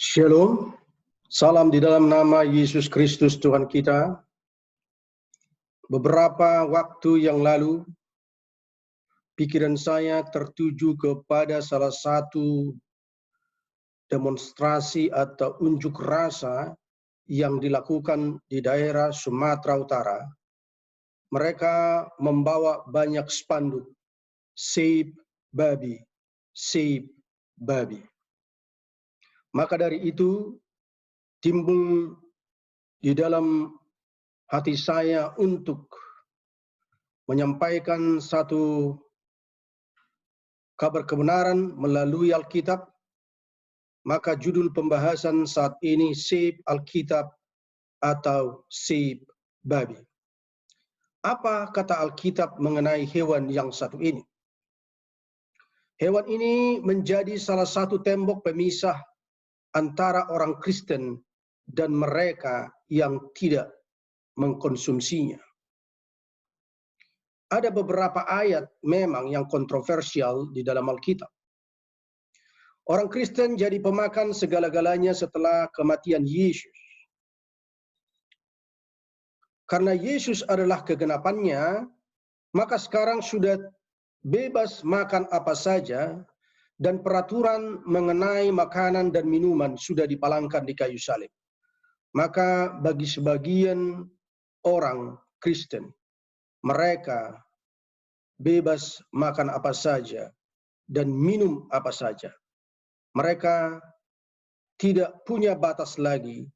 Shalom, salam di dalam nama Yesus Kristus Tuhan kita. Beberapa waktu yang lalu, pikiran saya tertuju kepada salah satu demonstrasi atau unjuk rasa yang dilakukan di daerah Sumatera Utara. Mereka membawa banyak spanduk, Save Babi, Save Babi. Maka dari itu, timbul di dalam hati saya untuk menyampaikan satu kabar kebenaran melalui Alkitab. Maka judul pembahasan saat ini Save Alkitab atau Save Babi. Apa kata Alkitab mengenai hewan yang satu ini? Hewan ini menjadi salah satu tembok pemisah antara orang Kristen dan mereka yang tidak mengkonsumsinya. Ada beberapa ayat memang yang kontroversial di dalam Alkitab. Orang Kristen jadi pemakan segala-galanya setelah kematian Yesus. Karena Yesus adalah kegenapannya, maka sekarang sudah bebas makan apa saja, dan peraturan mengenai makanan dan minuman sudah dipalangkan di kayu salib. Maka bagi sebagian orang Kristen, mereka bebas makan apa saja dan minum apa saja. Mereka tidak punya batas lagi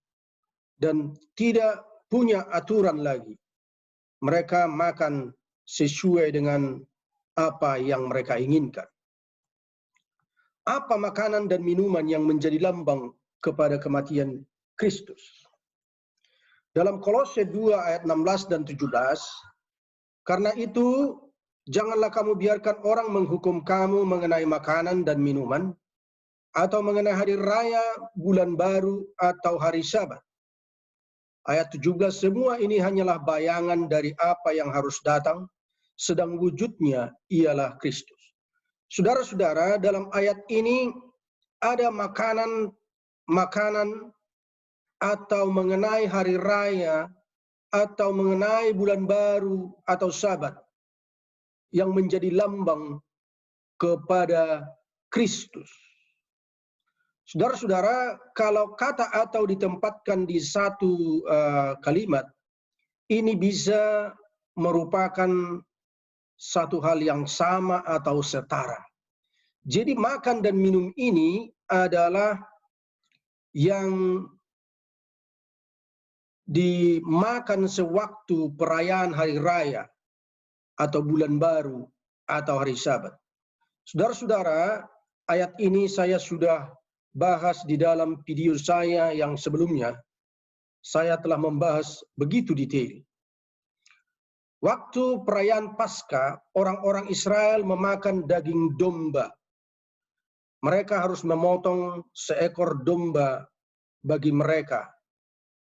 dan tidak punya aturan lagi. Mereka makan sesuai dengan apa yang mereka inginkan. Apa makanan dan minuman yang menjadi lambang kepada kematian Kristus? Dalam Kolose 2 ayat 16 dan 17, karena itu janganlah kamu biarkan orang menghukum kamu mengenai makanan dan minuman, atau mengenai hari raya, bulan baru, atau hari Sabat. Ayat 17, semua ini hanyalah bayangan dari apa yang harus datang, sedang wujudnya ialah Kristus. Saudara-saudara, dalam ayat ini ada makanan atau mengenai hari raya, atau mengenai bulan baru, atau Sabat, yang menjadi lambang kepada Kristus. Saudara-saudara, kalau kata atau ditempatkan di satu kalimat, ini bisa merupakan satu hal yang sama atau setara. Jadi makan dan minum ini adalah yang dimakan sewaktu perayaan hari raya, atau bulan baru, atau hari Sabat. Saudara-saudara, ayat ini saya sudah bahas di dalam video saya yang sebelumnya. Saya telah membahas begitu detail. Waktu perayaan Paskah, orang-orang Israel memakan daging domba. Mereka harus memotong seekor domba bagi mereka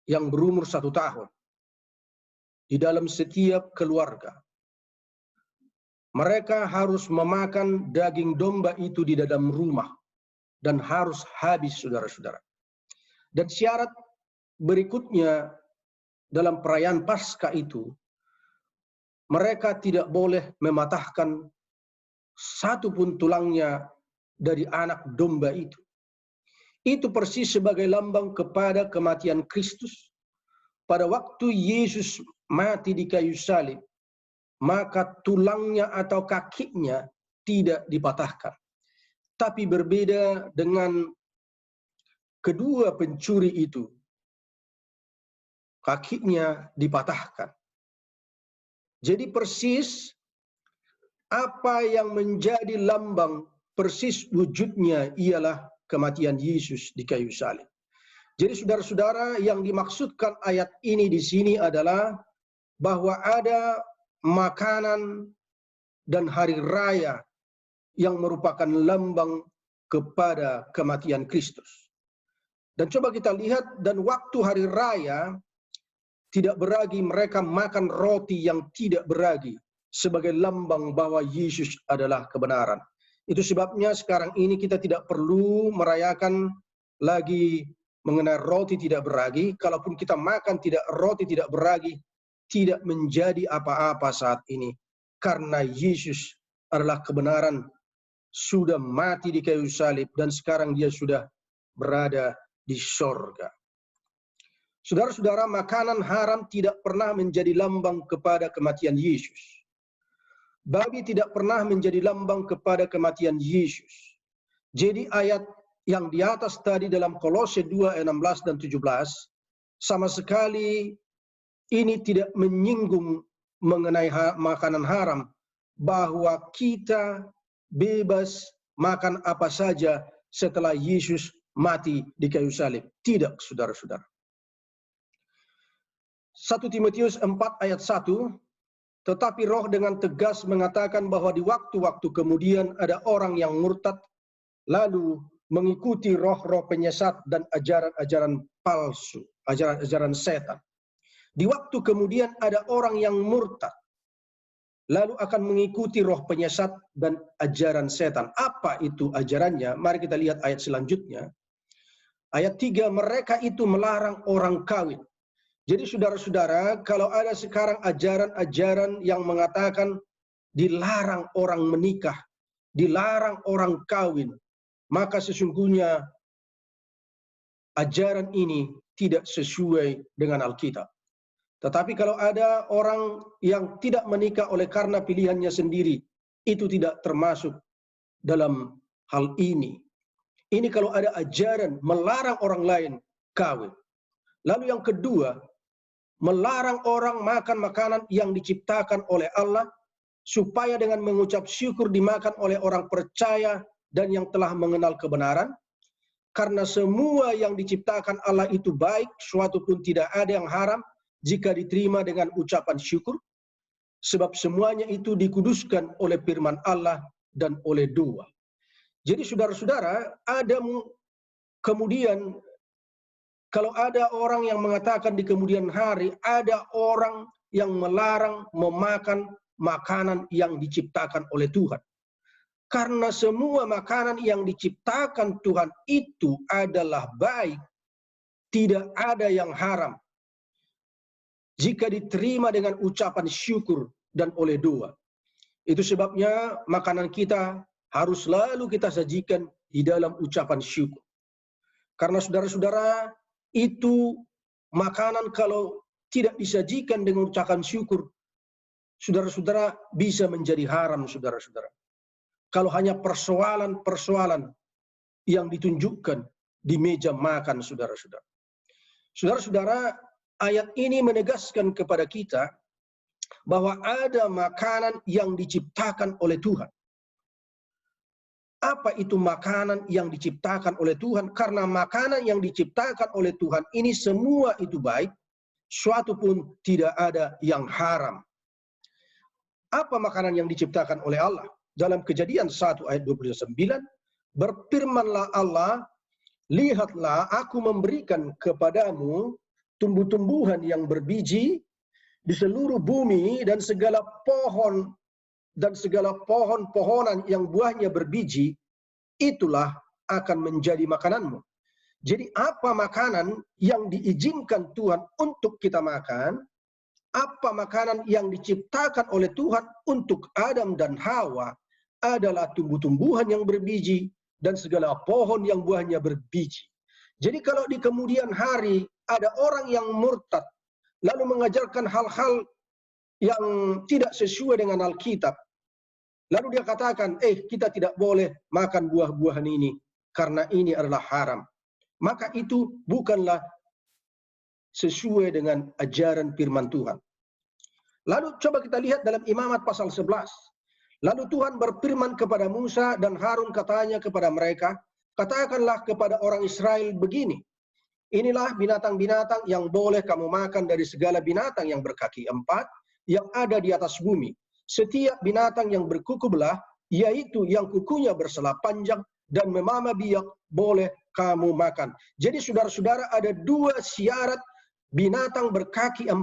yang berumur 1 tahun di dalam setiap keluarga. Mereka harus memakan daging domba itu di dalam rumah dan harus habis, saudara-saudara. Dan syarat berikutnya dalam perayaan Paskah itu, mereka tidak boleh mematahkan satu pun tulangnya dari anak domba itu. Itu persis sebagai lambang kepada kematian Kristus. Pada waktu Yesus mati di kayu salib, maka tulangnya atau kakinya tidak dipatahkan. Tapi berbeda dengan kedua pencuri itu, kakinya dipatahkan. Jadi persis apa yang menjadi lambang, persis wujudnya ialah kematian Yesus di kayu salib. Jadi saudara-saudara, yang dimaksudkan ayat ini di sini adalah bahwa ada makanan dan hari raya yang merupakan lambang kepada kematian Kristus. Dan coba kita lihat, dan waktu hari raya tidak beragi, mereka makan roti yang tidak beragi sebagai lambang bahwa Yesus adalah kebenaran. Itu sebabnya sekarang ini kita tidak perlu merayakan lagi mengenai roti tidak beragi. Kalaupun kita makan roti tidak beragi, tidak menjadi apa-apa saat ini. Karena Yesus adalah kebenaran, sudah mati di kayu salib, dan sekarang dia sudah berada di sorga. Saudara-saudara, makanan haram tidak pernah menjadi lambang kepada kematian Yesus. Babi tidak pernah menjadi lambang kepada kematian Yesus. Jadi ayat yang di atas tadi dalam Kolose 2 ayat 16 dan 17, sama sekali ini tidak menyinggung mengenai makanan haram, bahwa kita bebas makan apa saja setelah Yesus mati di kayu salib. Tidak, saudara-saudara. 1 Timotius 4 ayat 1, tetapi Roh dengan tegas mengatakan bahwa di waktu-waktu kemudian ada orang yang murtad, lalu mengikuti roh-roh penyesat dan ajaran-ajaran palsu, ajaran-ajaran setan. Di waktu kemudian ada orang yang murtad, lalu akan mengikuti roh penyesat dan ajaran setan. Apa itu ajarannya? Mari kita lihat ayat selanjutnya. Ayat 3, mereka itu melarang orang kawin. Jadi saudara-saudara, kalau ada sekarang ajaran-ajaran yang mengatakan dilarang orang menikah, dilarang orang kawin, maka sesungguhnya ajaran ini tidak sesuai dengan Alkitab. Tetapi kalau ada orang yang tidak menikah oleh karena pilihannya sendiri, itu tidak termasuk dalam hal ini. Ini kalau ada ajaran melarang orang lain kawin. Lalu yang kedua, melarang orang makan makanan yang diciptakan oleh Allah, supaya dengan mengucap syukur dimakan oleh orang percaya dan yang telah mengenal kebenaran. Karena semua yang diciptakan Allah itu baik, suatu pun tidak ada yang haram jika diterima dengan ucapan syukur. Sebab semuanya itu dikuduskan oleh firman Allah dan oleh doa. Jadi saudara-saudara, ada kemudian kalau ada orang yang mengatakan di kemudian hari, ada orang yang melarang memakan makanan yang diciptakan oleh Tuhan. Karena semua makanan yang diciptakan Tuhan itu adalah baik, tidak ada yang haram, jika diterima dengan ucapan syukur dan oleh doa. Itu sebabnya makanan kita harus selalu kita sajikan di dalam ucapan syukur. Karena saudara-saudara, itu makanan kalau tidak disajikan dengan ucapan syukur, saudara-saudara, bisa menjadi haram, saudara-saudara. Kalau hanya persoalan-persoalan yang ditunjukkan di meja makan, saudara-saudara. Saudara-saudara, ayat ini menegaskan kepada kita bahwa ada makanan yang diciptakan oleh Tuhan. Apa itu makanan yang diciptakan oleh Tuhan? Karena makanan yang diciptakan oleh Tuhan ini semua itu baik, suatu pun tidak ada yang haram. Apa makanan yang diciptakan oleh Allah? Dalam Kejadian 1 ayat 29, berfirmanlah Allah, lihatlah aku memberikan kepadamu tumbuh-tumbuhan yang berbiji di seluruh bumi dan segala pohon-pohonan yang buahnya berbiji, itulah akan menjadi makananmu. Jadi apa makanan yang diizinkan Tuhan untuk kita makan, apa makanan yang diciptakan oleh Tuhan untuk Adam dan Hawa adalah tumbuh-tumbuhan yang berbiji dan segala pohon yang buahnya berbiji. Jadi kalau di kemudian hari ada orang yang murtad, lalu mengajarkan hal-hal yang tidak sesuai dengan Alkitab, lalu dia katakan, kita tidak boleh makan buah-buahan ini karena ini adalah haram. Maka itu bukanlah sesuai dengan ajaran firman Tuhan. Lalu coba kita lihat dalam Imamat pasal 11. Lalu Tuhan berfirman kepada Musa dan Harun, katanya kepada mereka, katakanlah kepada orang Israel begini, inilah binatang-binatang yang boleh kamu makan dari segala binatang yang berkaki 4 yang ada di atas bumi. Setiap binatang yang berkuku belah, yaitu yang kukunya berselap panjang dan memama biak, boleh kamu makan. Jadi saudara-saudara, ada 2 syarat binatang berkaki 4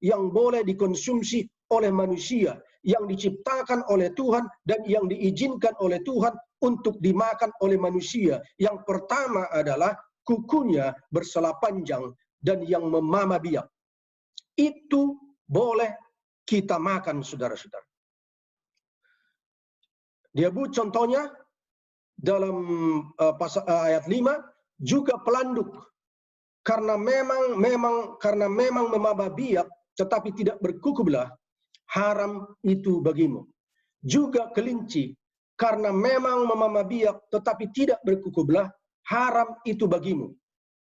yang boleh dikonsumsi oleh manusia, yang diciptakan oleh Tuhan dan yang diizinkan oleh Tuhan untuk dimakan oleh manusia. Yang pertama adalah kukunya bersela panjang dan yang memama biak. Itu boleh kita makan, saudara-saudara. Dia buat contohnya dalam ayat 5, juga pelanduk. Karena memang memaba biak tetapi tidak berkuku belah, haram itu bagimu. Juga kelinci, karena memang memaba biak tetapi tidak berkuku belah, haram itu bagimu.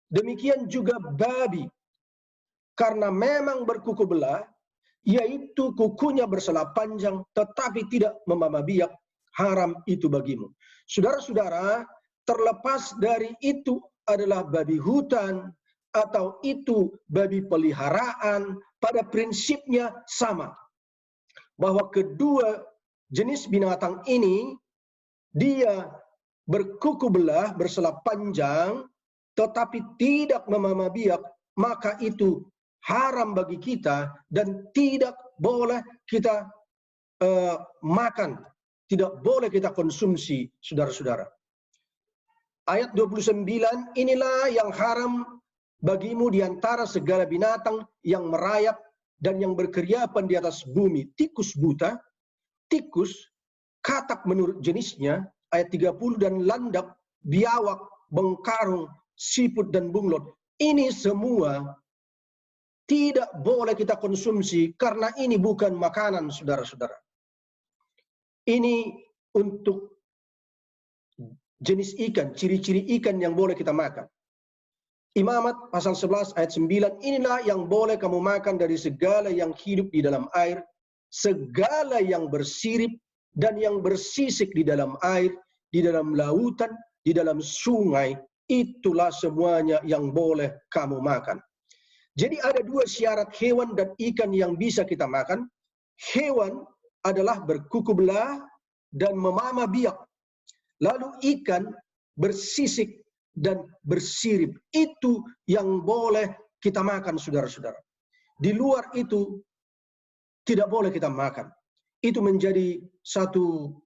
Demikian juga babi, karena memang berkuku belah, yaitu kukunya bersela panjang tetapi tidak memaba biak, haram itu bagimu. Saudara-saudara, terlepas dari itu adalah babi hutan atau itu babi peliharaan, pada prinsipnya sama. Bahwa kedua jenis binatang ini, dia berkuku belah, bersela panjang, tetapi tidak memama biak, maka itu haram bagi kita dan tidak boleh kita makan, tidak boleh kita konsumsi, saudara-saudara. Ayat 29, inilah yang haram bagimu di antara segala binatang yang merayap dan yang berkeriapan di atas bumi. Tikus buta, tikus, katak menurut jenisnya, ayat 30, dan landak, biawak, bengkarung, siput, dan bunglon. Ini semua tidak boleh kita konsumsi karena ini bukan makanan, saudara-saudara. Ini untuk jenis ikan, ciri-ciri ikan yang boleh kita makan. Imamat pasal 11 ayat 9, inilah yang boleh kamu makan dari segala yang hidup di dalam air, segala yang bersirip dan yang bersisik di dalam air, di dalam lautan, di dalam sungai, itulah semuanya yang boleh kamu makan. Jadi ada dua syarat hewan dan ikan yang bisa kita makan. Hewan adalah berkuku belah dan memama biak. Lalu ikan bersisik dan bersirip. Itu yang boleh kita makan, saudara-saudara. Di luar itu tidak boleh kita makan. Itu menjadi satu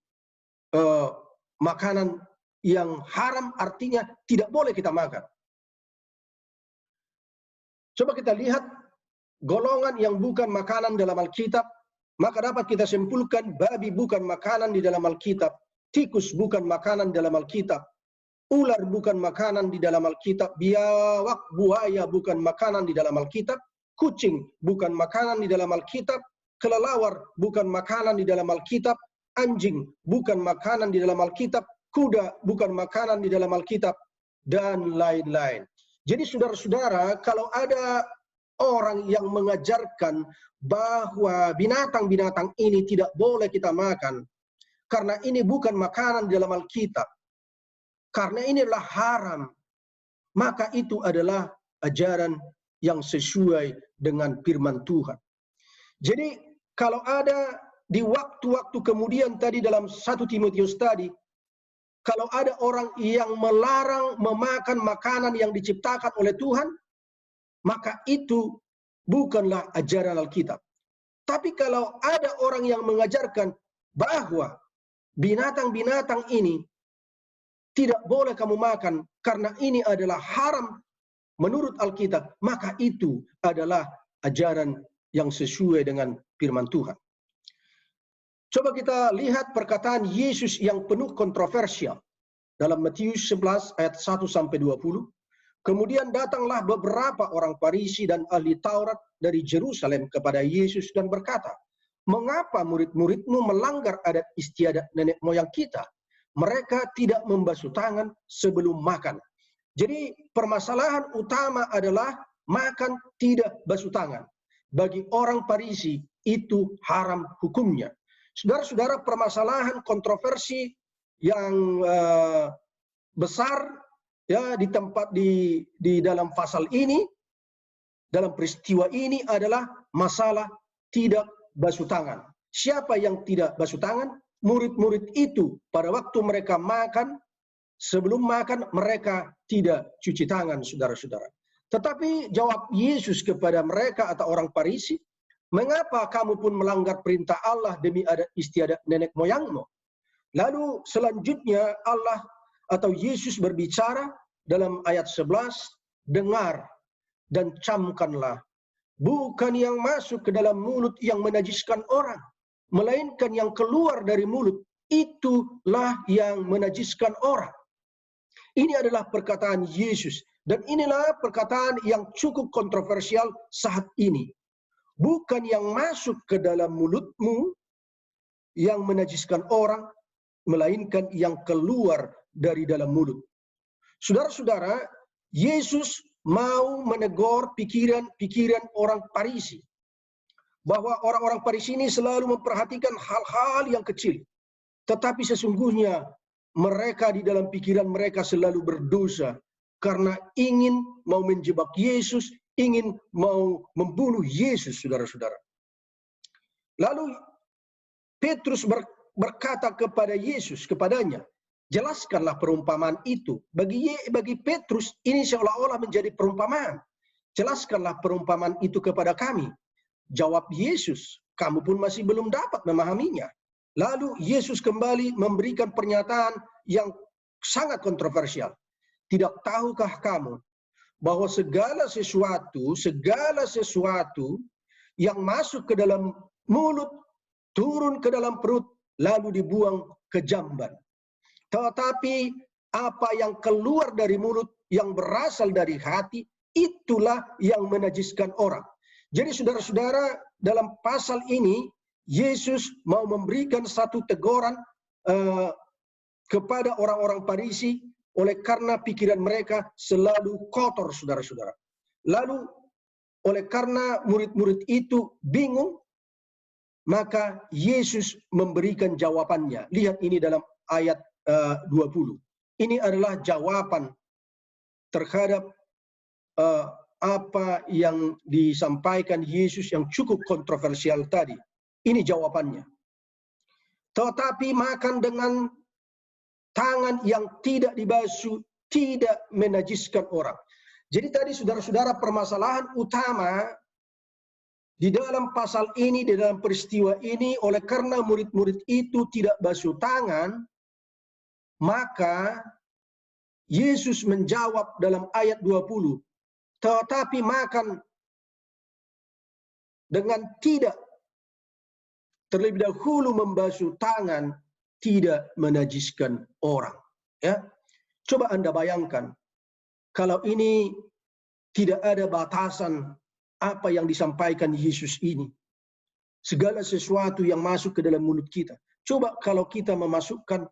makanan yang haram, artinya tidak boleh kita makan. Coba kita lihat golongan yang bukan makanan dalam Alkitab, maka dapat kita simpulkan babi bukan makanan di dalam Alkitab, tikus bukan makanan dalam Alkitab, ular bukan makanan di dalam Alkitab, biawak, buaya bukan makanan di dalam Alkitab, kucing bukan makanan di dalam Alkitab, kelelawar bukan makanan di dalam Alkitab, anjing bukan makanan di dalam Alkitab, kuda bukan makanan di dalam Alkitab, dan lain-lain. Jadi saudara-saudara, kalau ada orang yang mengajarkan bahwa binatang-binatang ini tidak boleh kita makan, karena ini bukan makanan di dalam Alkitab, karena ini adalah haram, maka itu adalah ajaran yang sesuai dengan firman Tuhan. Jadi kalau ada di waktu-waktu kemudian tadi dalam 1 Timotius tadi, kalau ada orang yang melarang memakan makanan yang diciptakan oleh Tuhan, maka itu bukanlah ajaran Alkitab. Tapi kalau ada orang yang mengajarkan bahwa binatang-binatang ini tidak boleh kamu makan karena ini adalah haram menurut Alkitab, maka itu adalah ajaran yang sesuai dengan firman Tuhan. Coba kita lihat perkataan Yesus yang penuh kontroversial dalam Matius 11 ayat 1 sampai 20. Kemudian datanglah beberapa orang Farisi dan ahli Taurat dari Yerusalem kepada Yesus dan berkata, "Mengapa murid-muridmu melanggar adat istiadat nenek moyang kita? Mereka tidak membasuh tangan sebelum makan." Jadi permasalahan utama adalah makan tidak basuh tangan. Bagi orang Farisi itu haram hukumnya. Saudara-saudara, permasalahan kontroversi yang besar ya di dalam pasal ini, dalam peristiwa ini adalah masalah tidak basuh tangan. Siapa yang tidak basuh tangan? Murid-murid itu pada waktu mereka makan, sebelum makan mereka tidak cuci tangan, saudara-saudara. Tetapi jawab Yesus kepada mereka atau orang Farisi, "Mengapa kamu pun melanggar perintah Allah demi adat istiadat nenek moyangmu?" Lalu selanjutnya Allah atau Yesus berbicara dalam ayat 11, dengar dan camkanlah. Bukan yang masuk ke dalam mulut yang menajiskan orang, melainkan yang keluar dari mulut, itulah yang menajiskan orang. Ini adalah perkataan Yesus. Dan inilah perkataan yang cukup kontroversial saat ini. Bukan yang masuk ke dalam mulutmu yang menajiskan orang, melainkan yang keluar dari dalam mulut. Saudara-saudara, Yesus mau menegur pikiran-pikiran orang Farisi. Bahwa orang-orang Farisi ini selalu memperhatikan hal-hal yang kecil. Tetapi sesungguhnya mereka di dalam pikiran mereka selalu berdosa. Karena ingin mau menjebak Yesus, ingin mau membunuh Yesus, saudara-saudara. Lalu Petrus berkata kepada Yesus, kepadanya, jelaskanlah perumpamaan itu. Bagi Petrus ini seolah-olah menjadi perumpamaan. Jelaskanlah perumpamaan itu kepada kami. Jawab Yesus, kamu pun masih belum dapat memahaminya. Lalu Yesus kembali memberikan pernyataan yang sangat kontroversial. Tidak tahukah kamu bahwa segala sesuatu yang masuk ke dalam mulut, turun ke dalam perut, lalu dibuang ke jamban. Tetapi apa yang keluar dari mulut, yang berasal dari hati, itulah yang menajiskan orang. Jadi saudara-saudara, dalam pasal ini, Yesus mau memberikan satu teguran kepada orang-orang Farisi, oleh karena pikiran mereka selalu kotor, saudara-saudara. Lalu, oleh karena murid-murid itu bingung, maka Yesus memberikan jawabannya. Lihat ini dalam ayat 20. Ini adalah jawaban terhadap apa yang disampaikan Yesus yang cukup kontroversial tadi. Ini jawabannya. Tetapi makan dengan tangan yang tidak dibasuh tidak menajiskan orang. Jadi tadi saudara-saudara, permasalahan utama di dalam pasal ini, di dalam peristiwa ini, oleh karena murid-murid itu tidak basuh tangan, maka Yesus menjawab dalam ayat 20, tetapi makan dengan tidak terlebih dahulu membasuh tangan tidak menajiskan orang. Ya, coba Anda bayangkan, kalau ini tidak ada batasan apa yang disampaikan Yesus ini. Segala sesuatu yang masuk ke dalam mulut kita. Coba kalau kita memasukkan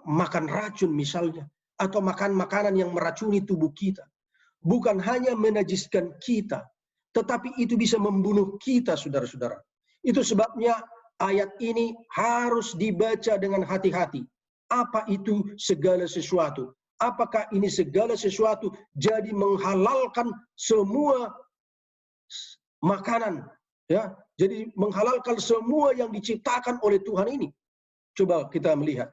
makan racun misalnya, atau makan makanan yang meracuni tubuh kita. Bukan hanya menajiskan kita, tetapi itu bisa membunuh kita, saudara-saudara. Itu sebabnya ayat ini harus dibaca dengan hati-hati. Apa itu segala sesuatu? Apakah ini segala sesuatu jadi menghalalkan semua makanan? Ya, jadi menghalalkan semua yang diciptakan oleh Tuhan ini. Coba kita melihat.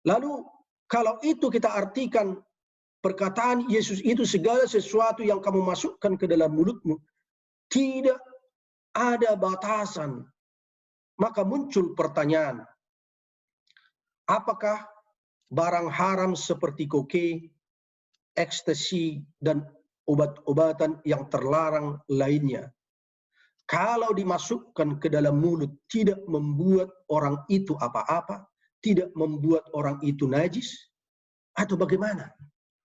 Lalu kalau itu kita artikan perkataan Yesus itu segala sesuatu yang kamu masukkan ke dalam mulutmu, tidak ada batasan. Maka muncul pertanyaan, apakah barang haram seperti kokain, ekstasi, dan obat-obatan yang terlarang lainnya, kalau dimasukkan ke dalam mulut tidak membuat orang itu apa-apa, tidak membuat orang itu najis, atau bagaimana?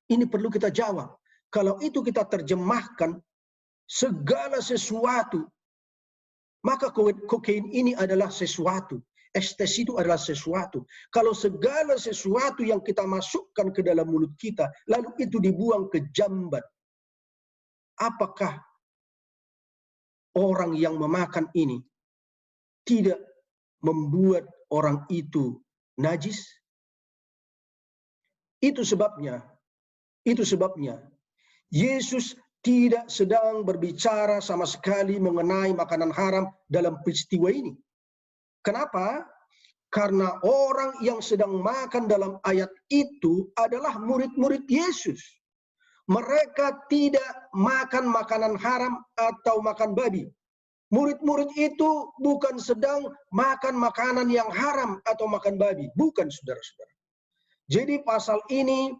Ini perlu kita jawab. Kalau itu kita terjemahkan segala sesuatu, maka kokain ini adalah sesuatu. Ekstasi itu adalah sesuatu. Kalau segala sesuatu yang kita masukkan ke dalam mulut kita, lalu itu dibuang ke jamban, apakah orang yang memakan ini tidak membuat orang itu najis? Itu sebabnya Yesus tidak sedang berbicara sama sekali mengenai makanan haram dalam peristiwa ini. Kenapa? Karena orang yang sedang makan dalam ayat itu adalah murid-murid Yesus. Mereka tidak makan makanan haram atau makan babi. Murid-murid itu bukan sedang makan makanan yang haram atau makan babi. Bukan, saudara-saudara. Jadi pasal ini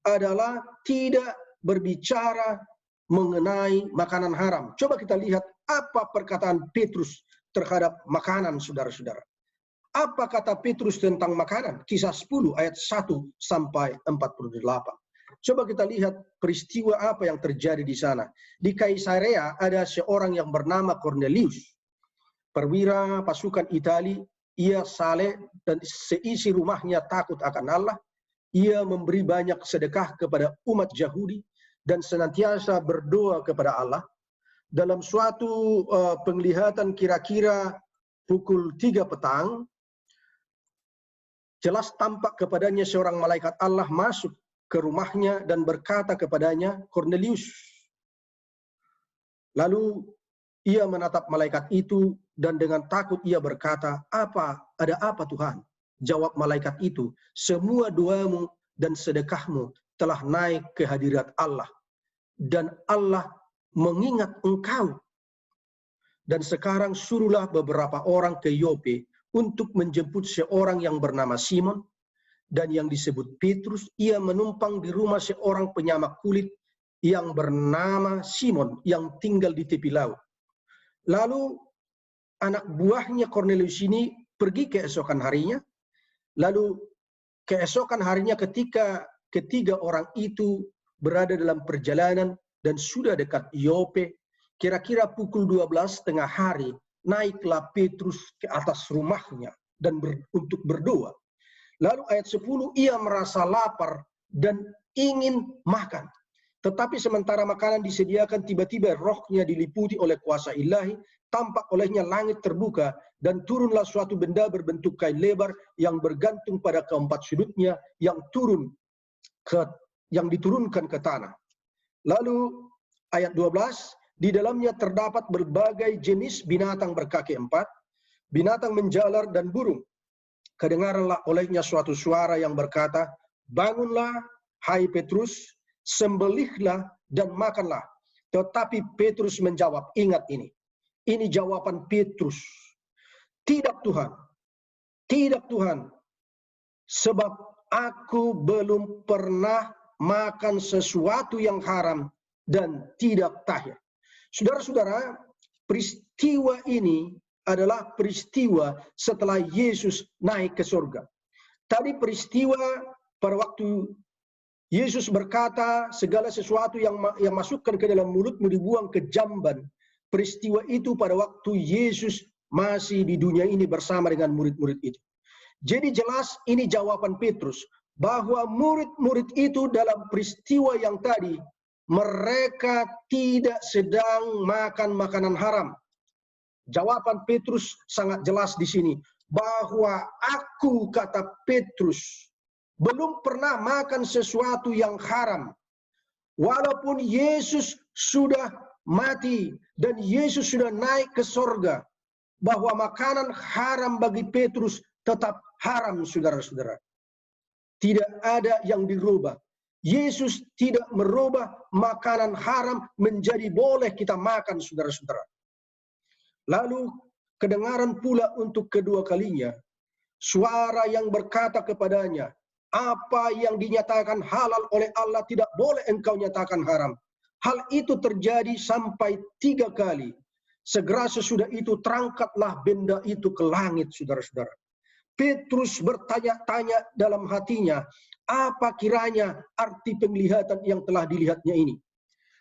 adalah tidak berbicara mengenai makanan haram. Coba kita lihat apa perkataan Petrus terhadap makanan, saudara-saudara. Apa kata Petrus tentang makanan? Kisah 10 ayat 1 sampai 48. Coba kita lihat peristiwa apa yang terjadi di sana. Di Kaisarea ada seorang yang bernama Cornelius, perwira pasukan Itali. Ia saleh dan seisi rumahnya takut akan Allah. Ia memberi banyak sedekah kepada umat Yahudi dan senantiasa berdoa kepada Allah. Dalam suatu penglihatan kira-kira pukul 3 petang, jelas tampak kepadanya seorang malaikat Allah masuk ke rumahnya dan berkata kepadanya, Cornelius. Lalu ia menatap malaikat itu dan dengan takut ia berkata, ada apa Tuhan? Jawab malaikat itu, semua doamu dan sedekahmu telah naik ke hadirat Allah. Dan Allah mengingat engkau. Dan sekarang suruhlah beberapa orang ke Yope untuk menjemput seorang yang bernama Simon dan yang disebut Petrus. Ia menumpang di rumah seorang penyamak kulit yang bernama Simon yang tinggal di tepi laut. Lalu anak buahnya Cornelius ini pergi keesokan harinya. Lalu keesokan harinya ketika ketiga orang itu berada dalam perjalanan dan sudah dekat Yope, kira-kira pukul 12 tengah hari, naiklah Petrus ke atas rumahnya dan untuk berdoa. Lalu ayat 10, ia merasa lapar dan ingin makan. Tetapi sementara makanan disediakan, tiba-tiba rohnya diliputi oleh kuasa ilahi, tampak olehnya langit terbuka, dan turunlah suatu benda berbentuk kain lebar yang bergantung pada keempat sudutnya, yang diturunkan ke tanah. Lalu ayat 12, di dalamnya terdapat berbagai jenis binatang berkaki 4, binatang menjalar dan burung. Kedengaranlah olehnya suatu suara yang berkata, bangunlah, hai Petrus, sembelihlah dan makanlah. Tetapi Petrus menjawab, ingat ini jawaban Petrus. Tidak Tuhan, tidak Tuhan, sebab aku belum pernah makan sesuatu yang haram dan tidak tahir. Saudara-saudara, peristiwa ini adalah peristiwa setelah Yesus naik ke surga. Tadi peristiwa pada waktu Yesus berkata segala sesuatu yang masukkan ke dalam mulutmu dibuang ke jamban. Peristiwa itu pada waktu Yesus masih di dunia ini bersama dengan murid-murid itu. Jadi jelas ini jawaban Petrus bahwa murid-murid itu dalam peristiwa yang tadi mereka tidak sedang makan makanan haram. Jawaban Petrus sangat jelas di sini bahwa aku, kata Petrus, belum pernah makan sesuatu yang haram. Walaupun Yesus sudah mati dan Yesus sudah naik ke sorga, bahwa makanan haram bagi Petrus tetap haram, saudara-saudara. Tidak ada yang dirubah. Yesus tidak merubah makanan haram menjadi boleh kita makan, saudara-saudara. Lalu kedengaran pula untuk kedua kalinya suara yang berkata kepadanya, apa yang dinyatakan halal oleh Allah tidak boleh engkau nyatakan haram. Hal itu terjadi sampai 3 kali. Segera sesudah itu terangkatlah benda itu ke langit, saudara-saudara. Petrus bertanya-tanya dalam hatinya, apa kiranya arti penglihatan yang telah dilihatnya ini.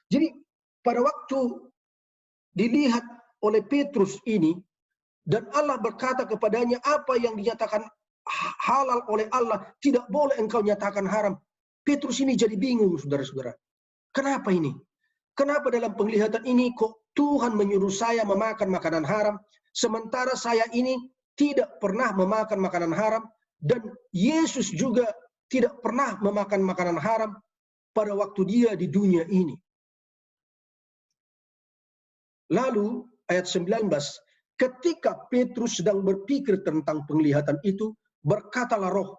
Jadi pada waktu dilihat oleh Petrus ini, dan Allah berkata kepadanya, apa yang dinyatakan halal oleh Allah tidak boleh engkau nyatakan haram. Petrus ini jadi bingung, saudara-saudara. Kenapa ini? Kenapa dalam penglihatan ini kok Tuhan menyuruh saya memakan makanan haram, sementara saya ini tidak pernah memakan makanan haram, dan Yesus juga tidak pernah memakan makanan haram pada waktu dia di dunia ini. Lalu ayat 19, ketika Petrus sedang berpikir tentang penglihatan itu, berkatalah roh,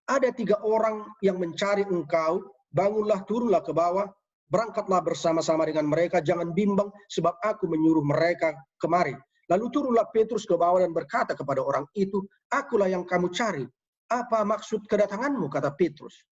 ada 3 orang yang mencari engkau, bangunlah, turunlah ke bawah, berangkatlah bersama-sama dengan mereka, jangan bimbang sebab aku menyuruh mereka kemari. Lalu turunlah Petrus ke bawah dan berkata kepada orang itu, akulah yang kamu cari. apa maksud kedatanganmu? Kata Petrus.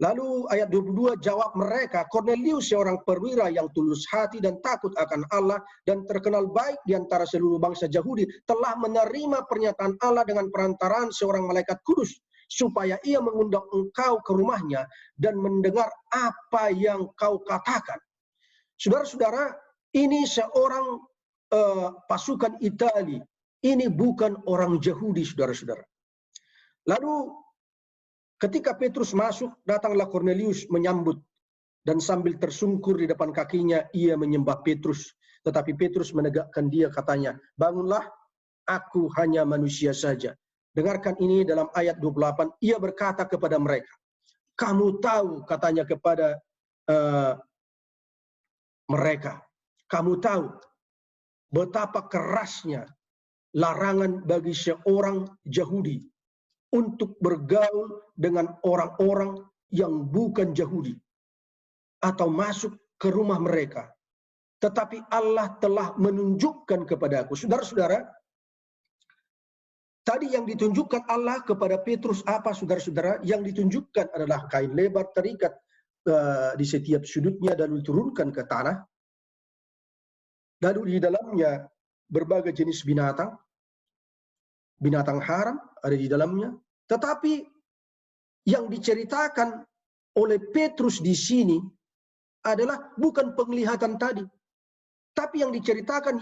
Lalu ayat 22, jawab mereka, Kornelius seorang perwira yang tulus hati dan takut akan Allah dan terkenal baik di antara seluruh bangsa Yahudi telah menerima pernyataan Allah dengan perantaraan seorang malaikat kudus supaya ia mengundang engkau ke rumahnya dan mendengar apa yang kau katakan. Saudara-saudara, ini seorang pasukan Itali. Ini bukan orang Yahudi, saudara-saudara. Lalu ketika Petrus masuk, datanglah Kornelius menyambut dan sambil tersungkur di depan kakinya ia menyembah Petrus. Tetapi Petrus menegakkan dia, katanya, bangunlah, aku hanya manusia saja. Dengarkan ini dalam ayat 28, ia berkata kepada mereka, kamu tahu, katanya kepada mereka, kamu tahu betapa kerasnya larangan bagi seorang Yahudi untuk bergaul dengan orang-orang yang bukan Yahudi atau masuk ke rumah mereka. Tetapi Allah telah menunjukkan kepada aku. Saudara-saudara, tadi yang ditunjukkan Allah kepada Petrus apa, saudara-saudara? Yang ditunjukkan adalah kain lebar terikat di setiap sudutnya dan diturunkan ke tanah. Lalu di dalamnya berbagai jenis binatang. Binatang haram ada di dalamnya. Tetapi yang diceritakan oleh Petrus di sini adalah bukan penglihatan tadi. Tapi yang diceritakan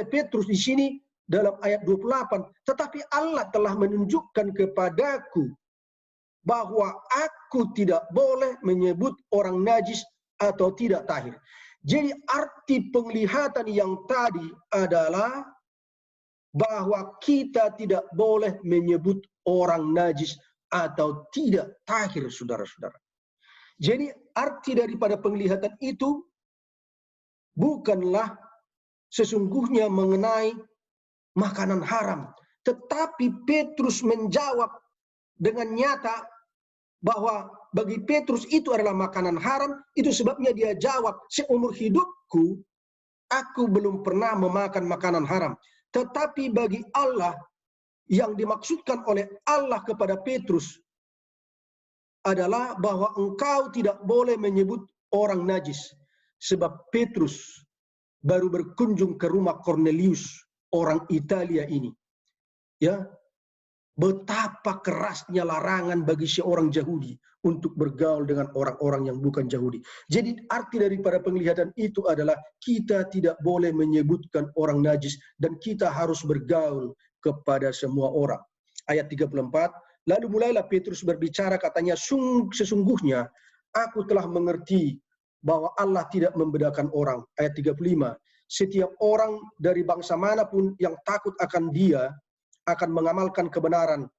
Petrus di sini dalam ayat 28, tetapi Allah telah menunjukkan kepadaku bahwa aku tidak boleh menyebut orang najis atau tidak tahir. Jadi arti penglihatan yang tadi adalah bahwa kita tidak boleh menyebut orang najis atau tidak tahir, saudara-saudara. Jadi arti daripada penglihatan itu bukanlah sesungguhnya mengenai makanan haram. Tetapi Petrus menjawab dengan nyata bahwa bagi Petrus itu adalah makanan haram. Itu sebabnya dia jawab, seumur hidupku aku belum pernah memakan makanan haram. Tetapi bagi Allah, yang dimaksudkan oleh Allah kepada Petrus adalah bahwa engkau tidak boleh menyebut orang najis. Sebab Petrus baru berkunjung ke rumah Kornelius, orang Italia ini. Ya, betapa kerasnya larangan bagi seorang Yahudi untuk bergaul dengan orang-orang yang bukan Yahudi. Jadi arti daripada penglihatan itu adalah kita tidak boleh menyebutkan orang najis dan kita harus bergaul kepada semua orang. Ayat 34, lalu mulailah Petrus berbicara, katanya, sesungguhnya aku telah mengerti bahwa Allah tidak membedakan orang. Ayat 35, setiap orang dari bangsa manapun yang takut akan dia akan mengamalkan kebenaran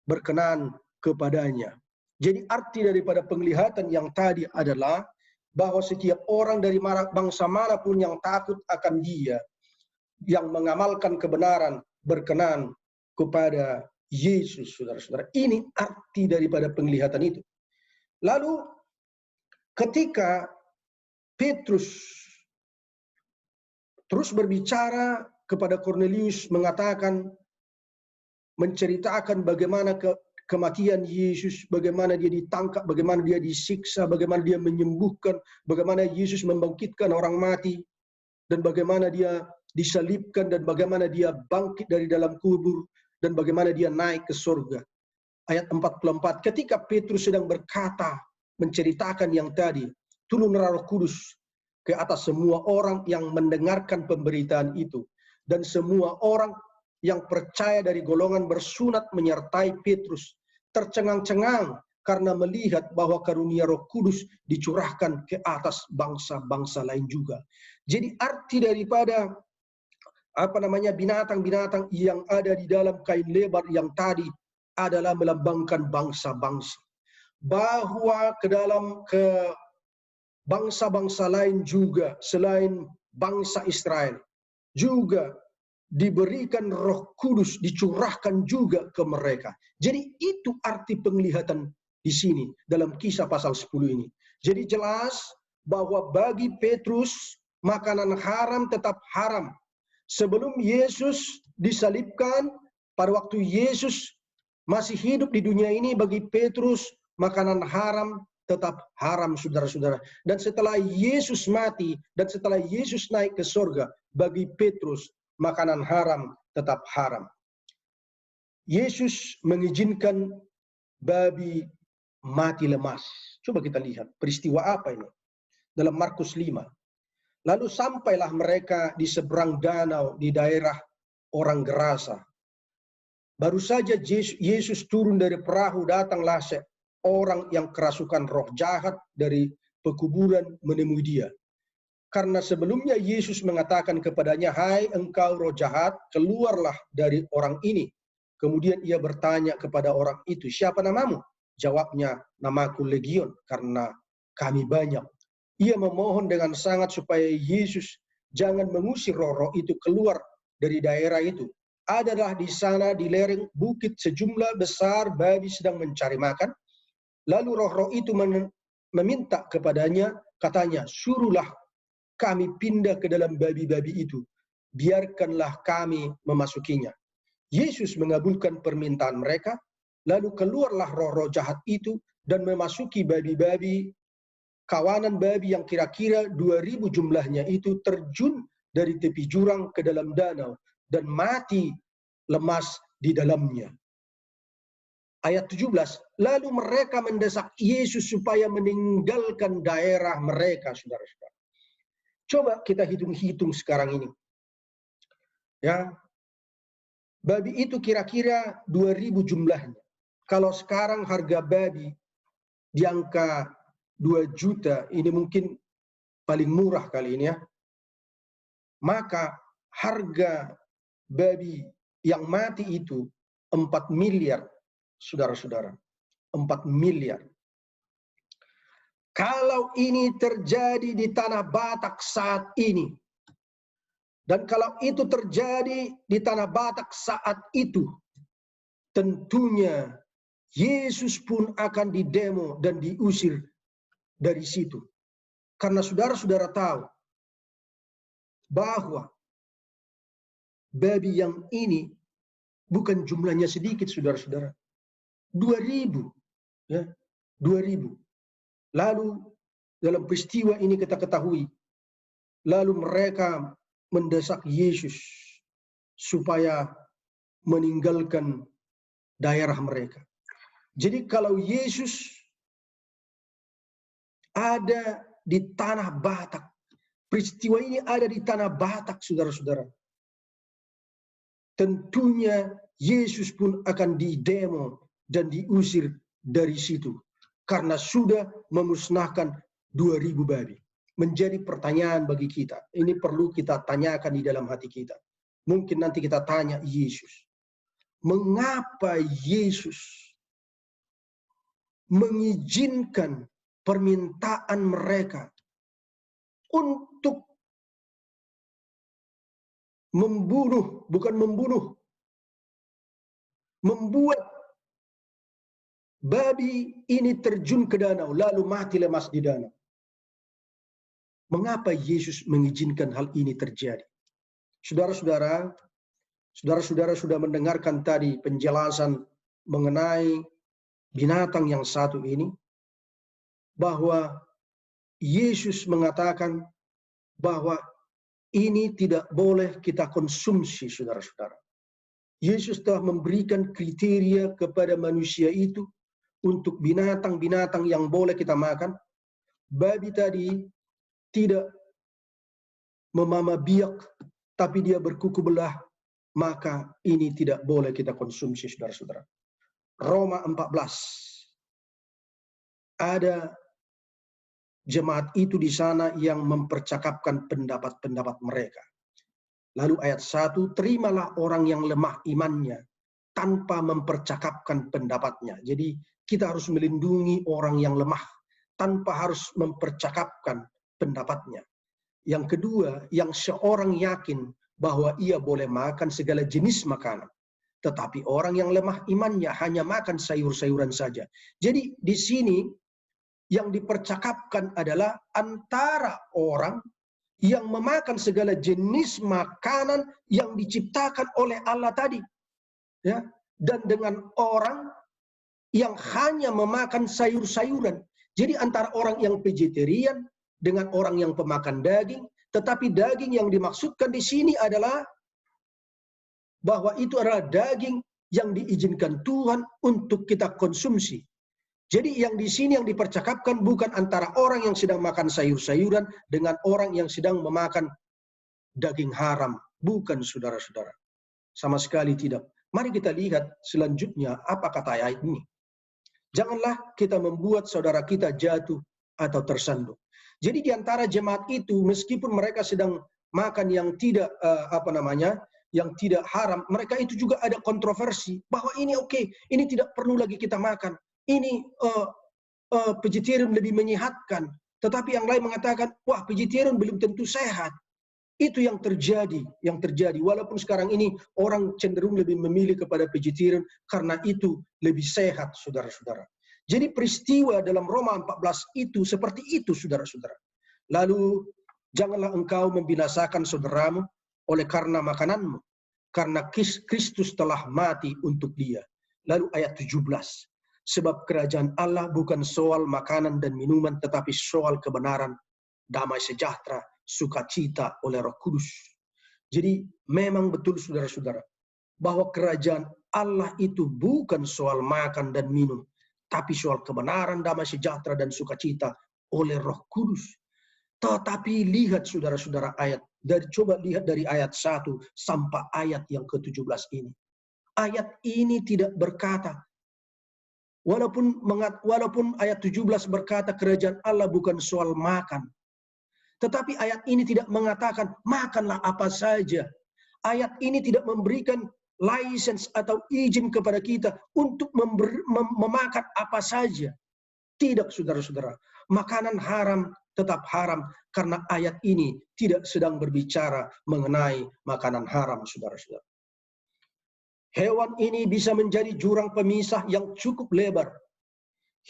berkenan kepadanya. Jadi arti daripada penglihatan yang tadi adalah bahwa setiap orang dari bangsa manapun yang takut akan dia, yang mengamalkan kebenaran berkenan kepada Yesus, saudara-saudara. Ini arti daripada penglihatan itu. Lalu ketika Petrus terus berbicara kepada Kornelius, mengatakan, menceritakan bagaimana kematian Yesus, bagaimana dia ditangkap, bagaimana dia disiksa, bagaimana dia menyembuhkan, bagaimana Yesus membangkitkan orang mati, dan bagaimana dia disalibkan, dan bagaimana dia bangkit dari dalam kubur, dan bagaimana dia naik ke surga. Ayat 44, ketika Petrus sedang berkata, menceritakan yang tadi, turunlah Roh Kudus ke atas semua orang yang mendengarkan pemberitaan itu, dan semua orang yang percaya dari golongan bersunat menyertai Petrus tercengang-cengang karena melihat bahwa karunia Roh Kudus dicurahkan ke atas bangsa-bangsa lain juga. Jadi arti daripada binatang-binatang yang ada di dalam kain lebar yang tadi adalah melambangkan bangsa-bangsa, bahwa ke bangsa-bangsa lain juga selain bangsa Israel juga diberikan Roh Kudus, dicurahkan juga ke mereka. Jadi itu arti penglihatan di sini dalam Kisah pasal 10 ini. Jadi jelas bahwa bagi Petrus makanan haram tetap haram. Sebelum Yesus disalibkan, pada waktu Yesus masih hidup di dunia ini, bagi Petrus makanan haram tetap haram, saudara-saudara. Dan setelah Yesus mati dan setelah Yesus naik ke surga, bagi Petrus makanan haram tetap haram. Yesus mengizinkan babi mati lemas. Coba kita lihat peristiwa apa ini dalam Markus 5. Lalu sampailah mereka di seberang danau di daerah orang Gerasa. Baru saja Yesus turun dari perahu, datanglah orang yang kerasukan roh jahat dari pekuburan menemui dia. Karena sebelumnya Yesus mengatakan kepadanya, "Hai engkau roh jahat, keluarlah dari orang ini." Kemudian ia bertanya kepada orang itu, "Siapa namamu?" Jawabnya, "Namaku Legion, karena kami banyak." Ia memohon dengan sangat supaya Yesus jangan mengusir roh-roh itu keluar dari daerah itu. Adalah di sana di lereng bukit sejumlah besar babi sedang mencari makan. Lalu roh-roh itu meminta kepadanya, katanya, "Suruhlah kami pindah ke dalam babi-babi itu. Biarkanlah kami memasukinya." Yesus mengabulkan permintaan mereka, lalu keluarlah roh-roh jahat itu dan memasuki babi-babi. Kawanan babi yang kira-kira 2.000 jumlahnya itu terjun dari tepi jurang ke dalam danau dan mati lemas di dalamnya. Ayat 17, lalu mereka mendesak Yesus supaya meninggalkan daerah mereka, saudara-saudara. Coba kita hitung-hitung sekarang ini. Ya, babi itu kira-kira 2.000 jumlahnya. Kalau sekarang harga babi di angka 2 juta, ini mungkin paling murah kali ini ya. Maka harga babi yang mati itu 4 miliar, saudara-saudara. 4 miliar. Kalau ini terjadi di tanah Batak saat ini, dan kalau itu terjadi di tanah Batak saat itu, tentunya Yesus pun akan didemo dan diusir dari situ. Karena saudara-saudara tahu bahwa babi yang ini bukan jumlahnya sedikit, saudara-saudara. 2.000, ya, 2.000. Lalu dalam peristiwa ini kita ketahui, lalu mereka mendesak Yesus supaya meninggalkan daerah mereka. Jadi kalau Yesus ada di tanah Batak, peristiwa ini ada di tanah Batak, saudara-saudara, tentunya Yesus pun akan didemo dan diusir dari situ karena sudah memusnahkan 2.000 babi. Menjadi pertanyaan bagi kita. Ini perlu kita tanyakan di dalam hati kita. Mungkin nanti kita tanya Yesus, mengapa Yesus mengizinkan permintaan mereka untuk membunuh, bukan membunuh, membuat babi ini terjun ke danau, lalu mati lemas di danau. Mengapa Yesus mengizinkan hal ini terjadi? Saudara-saudara sudah mendengarkan tadi penjelasan mengenai binatang yang satu ini, bahwa Yesus mengatakan bahwa ini tidak boleh kita konsumsi, saudara-saudara. Yesus telah memberikan kriteria kepada manusia itu untuk binatang-binatang yang boleh kita makan. Babi tadi tidak memama biak, tapi dia berkuku belah, maka ini tidak boleh kita konsumsi, saudara-saudara. Roma 14. Ada jemaat itu di sana yang mempercakapkan pendapat-pendapat mereka. Lalu ayat 1, terimalah orang yang lemah imannya tanpa mempercakapkan pendapatnya. Jadi kita harus melindungi orang yang lemah tanpa harus mempercakapkan pendapatnya. Yang kedua, yang seorang yakin bahwa ia boleh makan segala jenis makanan. Tetapi orang yang lemah imannya hanya makan sayur-sayuran saja. Jadi di sini yang dipercakapkan adalah antara orang yang memakan segala jenis makanan yang diciptakan oleh Allah tadi. Ya, dan dengan orang yang hanya memakan sayur-sayuran. Jadi antara orang yang vegetarian dengan orang yang pemakan daging, tetapi daging yang dimaksudkan di sini adalah bahwa itu adalah daging yang diizinkan Tuhan untuk kita konsumsi. Jadi yang di sini yang dipercakapkan bukan antara orang yang sedang makan sayur-sayuran dengan orang yang sedang memakan daging haram. Bukan, saudara-saudara. Sama sekali tidak. Mari kita lihat selanjutnya apa kata ayat ini. Janganlah kita membuat saudara kita jatuh atau tersandung. Jadi di antara jemaat itu, meskipun mereka sedang makan yang tidak yang tidak haram, mereka itu juga ada kontroversi bahwa ini oke, ini tidak perlu lagi kita makan. Ini vegetarian lebih menyehatkan. Tetapi yang lain mengatakan, wah, vegetarian belum tentu sehat. Itu yang terjadi. Walaupun sekarang ini orang cenderung lebih memilih kepada vegetarian karena itu lebih sehat, saudara-saudara. Jadi peristiwa dalam Roma 14 itu seperti itu, saudara-saudara. Lalu, janganlah engkau membinasakan saudaramu oleh karena makananmu, karena Kristus telah mati untuk dia. Lalu ayat 17. Sebab kerajaan Allah bukan soal makanan dan minuman, tetapi soal kebenaran, damai sejahtera, sukacita oleh Roh Kudus. Jadi memang betul, saudara-saudara, bahwa kerajaan Allah itu bukan soal makan dan minum, tapi soal kebenaran, damai sejahtera, dan sukacita oleh Roh Kudus. Tetapi lihat, saudara-saudara, coba lihat dari ayat 1 sampai ayat yang ke-17 ini. Ayat ini tidak berkata, walaupun ayat 17 berkata kerajaan Allah bukan soal makan, tetapi ayat ini tidak mengatakan makanlah apa saja. Ayat ini tidak memberikan license atau izin kepada kita untuk memakan apa saja. Tidak, saudara-saudara. Makanan haram tetap haram karena ayat ini tidak sedang berbicara mengenai makanan haram, saudara-saudara. Hewan ini bisa menjadi jurang pemisah yang cukup lebar.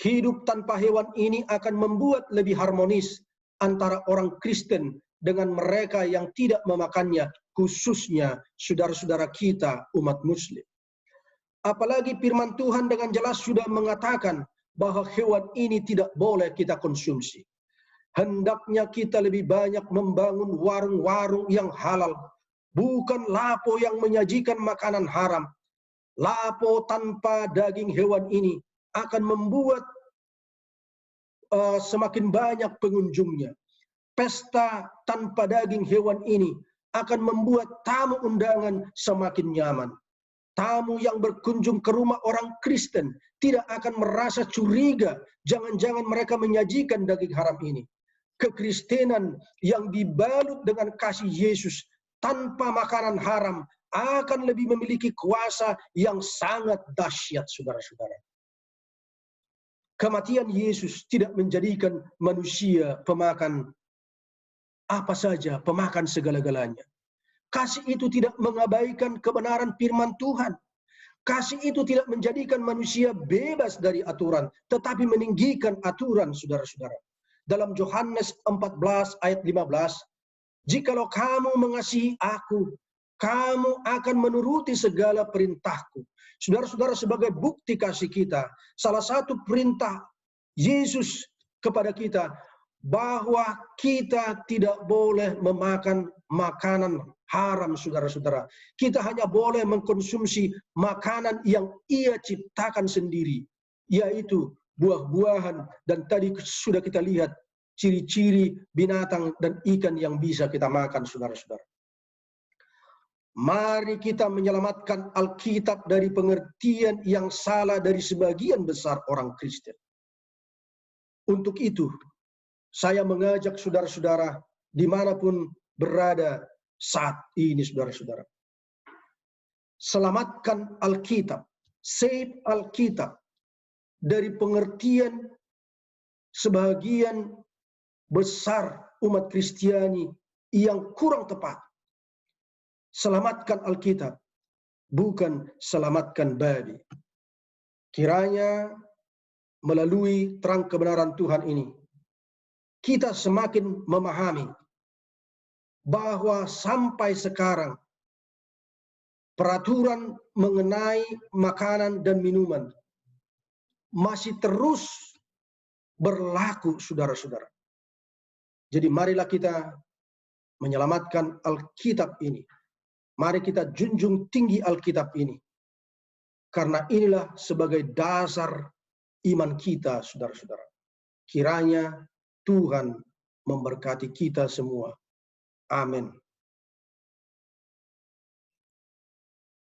Hidup tanpa hewan ini akan membuat lebih harmonis antara orang Kristen dengan mereka yang tidak memakannya, khususnya saudara-saudara kita umat Muslim. Apalagi firman Tuhan dengan jelas sudah mengatakan bahwa hewan ini tidak boleh kita konsumsi. Hendaknya kita lebih banyak membangun warung-warung yang halal, bukan lapo yang menyajikan makanan haram. Lapo tanpa daging hewan ini akan membuat semakin banyak pengunjungnya. Pesta tanpa daging hewan ini akan membuat tamu undangan semakin nyaman. Tamu yang berkunjung ke rumah orang Kristen tidak akan merasa curiga, jangan-jangan mereka menyajikan daging haram ini. Kekristenan yang dibalut dengan kasih Yesus tanpa makanan haram akan lebih memiliki kuasa yang sangat dahsyat, saudara-saudara. Kematian Yesus tidak menjadikan manusia pemakan apa saja, pemakan segala-galanya. Kasih itu tidak mengabaikan kebenaran firman Tuhan. Kasih itu tidak menjadikan manusia bebas dari aturan, tetapi meninggikan aturan, saudara-saudara. Dalam Yohanes 14 ayat 15, jikalau kamu mengasihi aku, kamu akan menuruti segala perintahku. Saudara-saudara, sebagai bukti kasih kita, salah satu perintah Yesus kepada kita, bahwa kita tidak boleh memakan makanan haram, saudara-saudara. Kita hanya boleh mengkonsumsi makanan yang Ia ciptakan sendiri, yaitu buah-buahan, dan tadi sudah kita lihat ciri-ciri binatang dan ikan yang bisa kita makan, saudara-saudara. Mari kita menyelamatkan Alkitab dari pengertian yang salah dari sebagian besar orang Kristen. Untuk itu, saya mengajak saudara-saudara dimanapun berada saat ini, saudara-saudara. Selamatkan Alkitab, save Alkitab dari pengertian sebagian besar umat Kristiani yang kurang tepat. Selamatkan Alkitab, bukan selamatkan babi. Kiranya melalui terang kebenaran Tuhan ini, kita semakin memahami bahwa sampai sekarang peraturan mengenai makanan dan minuman masih terus berlaku, saudara-saudara. Jadi marilah kita menyelamatkan Alkitab ini. Mari kita junjung tinggi Alkitab ini. Karena inilah sebagai dasar iman kita, saudara-saudara. Kiranya Tuhan memberkati kita semua. Amin.